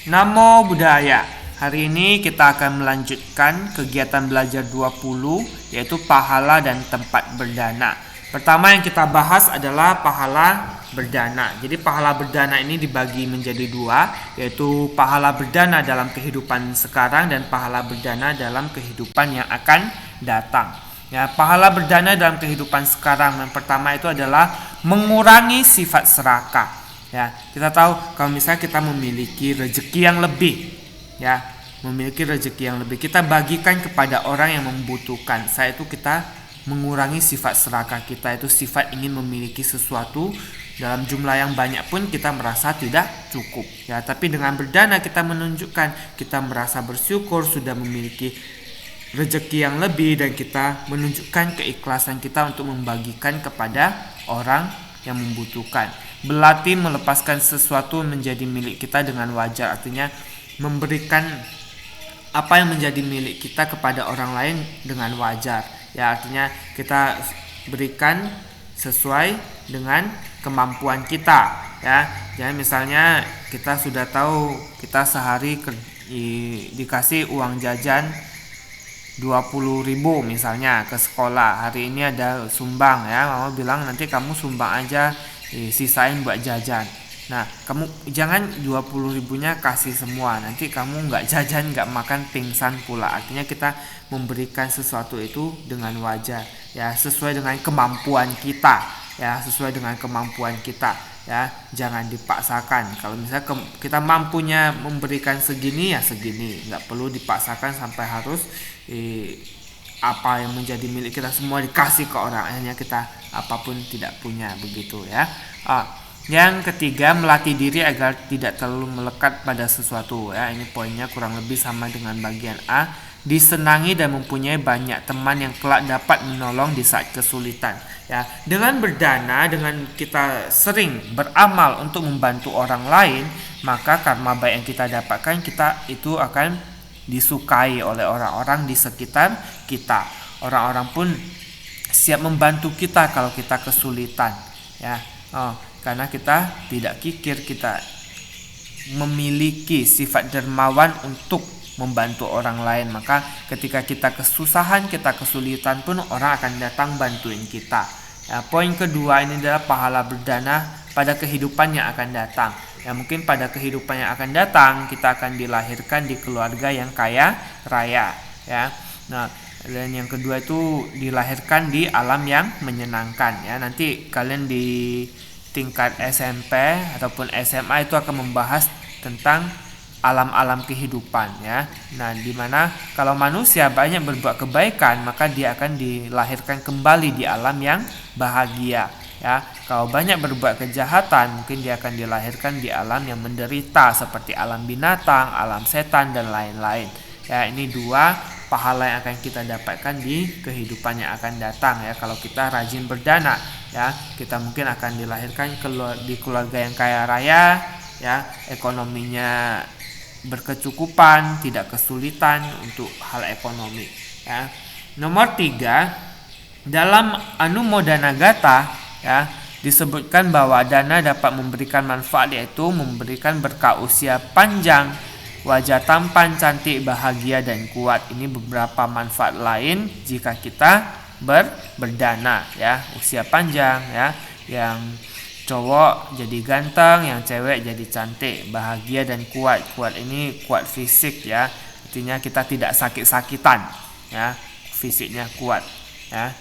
Namo Buddhaya. Hari ini kita akan melanjutkan kegiatan belajar 20, yaitu pahala dan tempat berdana. Pertama yang kita bahas adalah pahala berdana. Jadi pahala berdana ini dibagi menjadi dua, yaitu pahala berdana dalam kehidupan sekarang dan pahala berdana dalam kehidupan yang akan datang. Ya, pahala berdana dalam kehidupan sekarang yang pertama itu adalah mengurangi sifat serakah. Ya, kita tahu kalau misalnya kita memiliki rezeki yang lebih, ya, memiliki rezeki yang lebih, kita bagikan kepada orang yang membutuhkan. Saya itu kita mengurangi sifat serakah kita, itu sifat ingin memiliki sesuatu dalam jumlah yang banyak pun kita merasa tidak cukup. Ya, tapi dengan berdana kita menunjukkan kita merasa bersyukur sudah memiliki rezeki yang lebih dan kita menunjukkan keikhlasan kita untuk membagikan kepada orang yang membutuhkan. Berlatih melepaskan sesuatu menjadi milik kita dengan wajar, artinya memberikan apa yang menjadi milik kita kepada orang lain dengan wajar. Ya, artinya kita berikan sesuai dengan kemampuan kita. Ya, jadi misalnya kita sudah tahu kita sehari dikasih uang jajan 20.000 misalnya ke sekolah. Hari ini ada sumbang, ya, mama bilang nanti kamu sumbang aja, sisain buat jajan. Nah, kamu jangan 20.000-nya kasih semua, nanti kamu nggak jajan, nggak makan, pingsan pula. Artinya kita memberikan sesuatu itu dengan wajar, ya, sesuai dengan kemampuan kita, ya, sesuai dengan kemampuan kita, ya, jangan dipaksakan. Kalau misalnya kita mampunya memberikan segini, ya segini, nggak perlu dipaksakan sampai harus apa yang menjadi milik kita semua dikasih ke orang, akhirnya kita apapun tidak punya, begitu, ya. Yang ketiga, melatih diri agar tidak terlalu melekat pada sesuatu, ya. Ini poinnya kurang lebih sama dengan bagian A. Disenangi dan mempunyai banyak teman yang kelak dapat menolong di saat kesulitan. Ya, dengan berdana, dengan kita sering beramal untuk membantu orang lain, maka karma baik yang kita dapatkan, kita itu akan disukai oleh orang-orang di sekitar kita. Orang-orang pun siap membantu kita kalau kita kesulitan, ya. Karena kita tidak kikir, kita memiliki sifat dermawan untuk membantu orang lain. Maka ketika kita kesusahan, kita kesulitan pun orang akan datang bantuin kita. Ya, poin kedua ini adalah pahala berdana pada kehidupan yang akan datang. Ya, mungkin pada kehidupan yang akan datang kita akan dilahirkan di keluarga yang kaya raya, ya. Nah, dan yang kedua itu dilahirkan di alam yang menyenangkan, ya. Nanti kalian di tingkat SMP ataupun SMA itu akan membahas tentang alam-alam kehidupan, ya. Nah, dimana kalau manusia banyak berbuat kebaikan, maka dia akan dilahirkan kembali di alam yang bahagia, ya. Kalau banyak berbuat kejahatan, mungkin dia akan dilahirkan di alam yang menderita seperti alam binatang, alam setan dan lain-lain. Ya, ini dua pahala yang akan kita dapatkan di kehidupan yang akan datang, ya. Kalau kita rajin berdana, ya, kita mungkin akan dilahirkan di keluarga yang kaya raya, ya, ekonominya berkecukupan, tidak kesulitan untuk hal ekonomi, ya. Nomor 3, dalam Anumodana Gatha, ya, disebutkan bahwa dana dapat memberikan manfaat, yaitu memberikan berkah usia panjang, wajah tampan, cantik, bahagia, dan kuat. Ini beberapa manfaat lain jika kita berdana, ya. Usia panjang, ya, yang cowok jadi ganteng, yang cewek jadi cantik, bahagia dan kuat. Kuat ini kuat fisik, ya. Artinya kita tidak sakit-sakitan, ya. Fisiknya kuat, ya.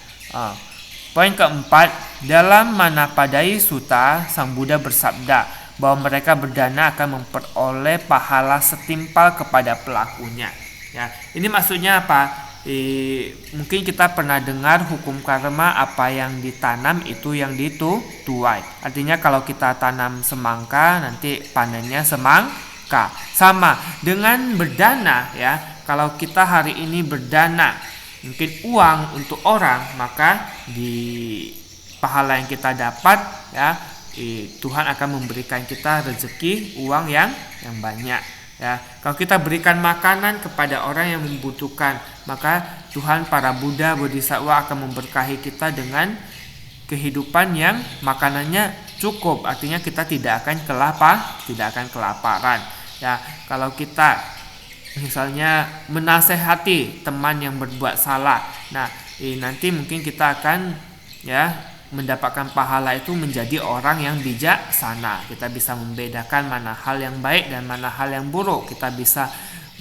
Poin keempat, dalam Manapadai Sutta, Sang Buddha bersabda bahwa mereka berdana akan memperoleh pahala setimpal kepada pelakunya. Ya, ini maksudnya apa? Mungkin kita pernah dengar hukum karma, apa yang ditanam itu yang dituai. Artinya kalau kita tanam semangka, nanti panennya semangka. Sama dengan berdana, ya. Kalau kita hari ini berdana mungkin uang untuk orang, maka di pahala yang kita dapat, ya, Tuhan akan memberikan kita rezeki uang yang banyak, ya. Kalau kita berikan makanan kepada orang yang membutuhkan, maka Tuhan, para Buddha, Bodhisattva akan memberkahi kita dengan kehidupan yang makanannya cukup. Artinya kita tidak akan kelaparan. Ya, kalau kita misalnya menasehati teman yang berbuat salah, nah nanti mungkin kita akan mendapatkan pahala itu menjadi orang yang bijaksana. Kita bisa membedakan mana hal yang baik dan mana hal yang buruk. Kita bisa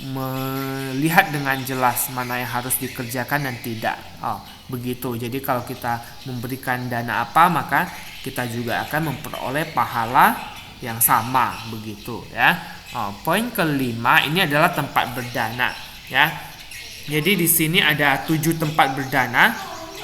melihat dengan jelas mana yang harus dikerjakan dan tidak. Begitu. Jadi kalau kita memberikan dana apa, maka kita juga akan memperoleh pahala yang sama, begitu ya. Poin kelima ini adalah tempat berdana ya. Jadi di sini ada 7 tempat berdana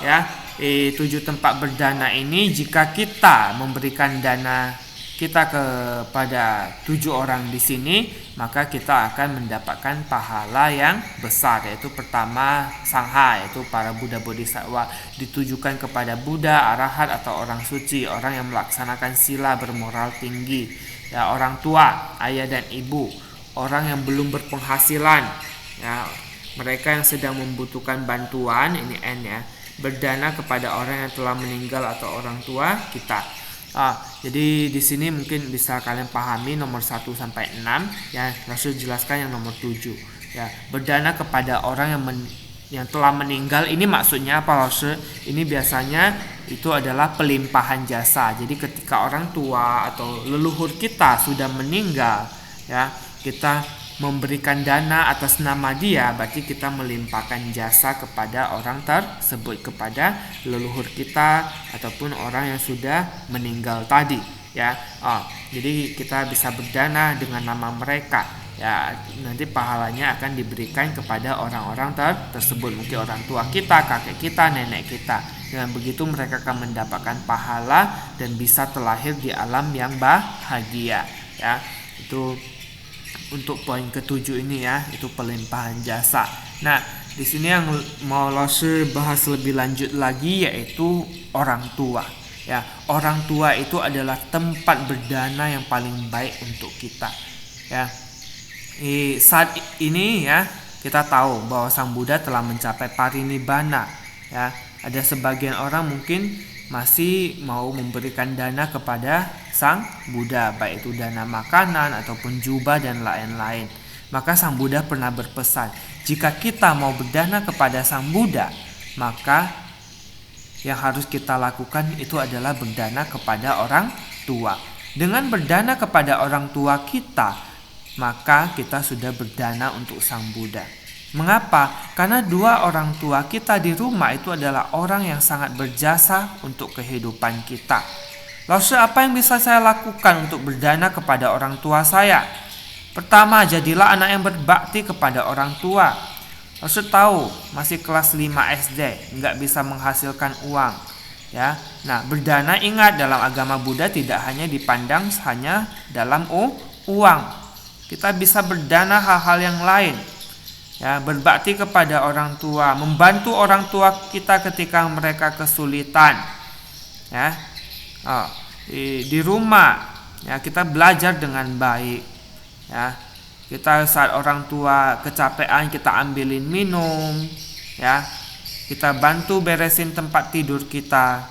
ya. 7 tempat berdana ini jika kita memberikan dana kita kepada 7 orang di sini, maka kita akan mendapatkan pahala yang besar, yaitu pertama sangha, yaitu para Buddha Bodhisattva, ditujukan kepada Buddha, Arahat atau orang suci, orang yang melaksanakan sila bermoral tinggi, ya, orang tua, ayah dan ibu, orang yang belum berpenghasilan, ya, mereka yang sedang membutuhkan bantuan, ini N ya, berdana kepada orang yang telah meninggal atau orang tua kita. Jadi di sini mungkin bisa kalian pahami nomor 1 sampai 6 ya. Rasul jelaskan yang nomor 7 ya. Berdana kepada orang yang telah meninggal, ini maksudnya apa Rasul? Ini biasanya itu adalah pelimpahan jasa. Jadi ketika orang tua atau leluhur kita sudah meninggal ya, kita memberikan dana atas nama dia, berarti kita melimpahkan jasa kepada orang tersebut, kepada leluhur kita ataupun orang yang sudah meninggal tadi ya. Jadi kita bisa berdana dengan nama mereka ya, nanti pahalanya akan diberikan kepada orang-orang tersebut, mungkin orang tua kita, kakek kita, nenek kita. Dengan begitu mereka akan mendapatkan pahala dan bisa terlahir di alam yang bahagia ya. Itu untuk poin ke-7 ini ya, itu pelimpahan jasa. Nah, di sini yang mau Lose bahas lebih lanjut lagi yaitu orang tua. Ya, orang tua itu adalah tempat berdana yang paling baik untuk kita. Ya. Saat ini ya, kita tahu bahwa Sang Buddha telah mencapai parinibbana. Ya, ada sebagian orang mungkin masih mau memberikan dana kepada Sang Buddha, baik itu dana makanan ataupun jubah dan lain-lain. Maka Sang Buddha pernah berpesan, jika kita mau berdana kepada Sang Buddha, maka yang harus kita lakukan itu adalah berdana kepada orang tua. Dengan berdana kepada orang tua kita, maka kita sudah berdana untuk Sang Buddha. Mengapa? Karena 2 orang tua kita di rumah itu adalah orang yang sangat berjasa untuk kehidupan kita. Lalu apa yang bisa saya lakukan untuk berdana kepada orang tua saya? Pertama, jadilah anak yang berbakti kepada orang tua. Lalu tahu masih kelas 5 SD, nggak bisa menghasilkan uang. Ya, nah berdana, ingat, dalam agama Buddha tidak hanya dipandang hanya dalam uang. Kita bisa berdana hal-hal yang lain. Ya, berbakti kepada orang tua, membantu orang tua kita ketika mereka kesulitan. Ya, di rumah, ya, kita belajar dengan baik. Ya, kita saat orang tua kecapean kita ambilin minum. Ya, kita bantu beresin tempat tidur kita.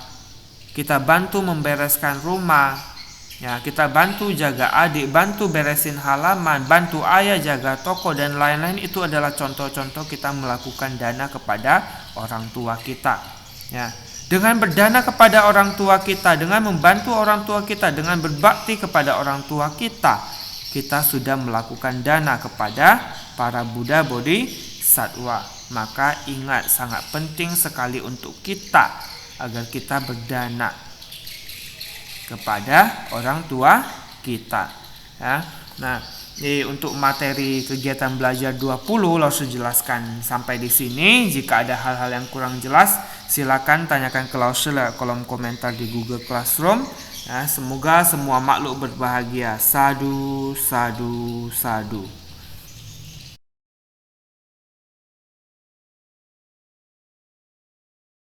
Kita bantu membereskan rumah. Ya, kita bantu jaga adik, bantu beresin halaman, bantu ayah jaga toko dan lain-lain. Itu adalah contoh-contoh kita melakukan dana kepada orang tua kita. Ya, dengan berdana kepada orang tua kita, dengan membantu orang tua kita, dengan berbakti kepada orang tua kita, kita sudah melakukan dana kepada para Buddha Bodhisattva. Maka ingat, sangat penting sekali untuk kita agar kita berdana kepada orang tua kita ya. Nah, untuk materi kegiatan belajar 20 Lause jelaskan sampai di sini. Jika ada hal-hal yang kurang jelas, silakan tanyakan ke Lause lewat kolom komentar di Google Classroom ya. Semoga semua makhluk berbahagia. Sadu, sadu, sadu.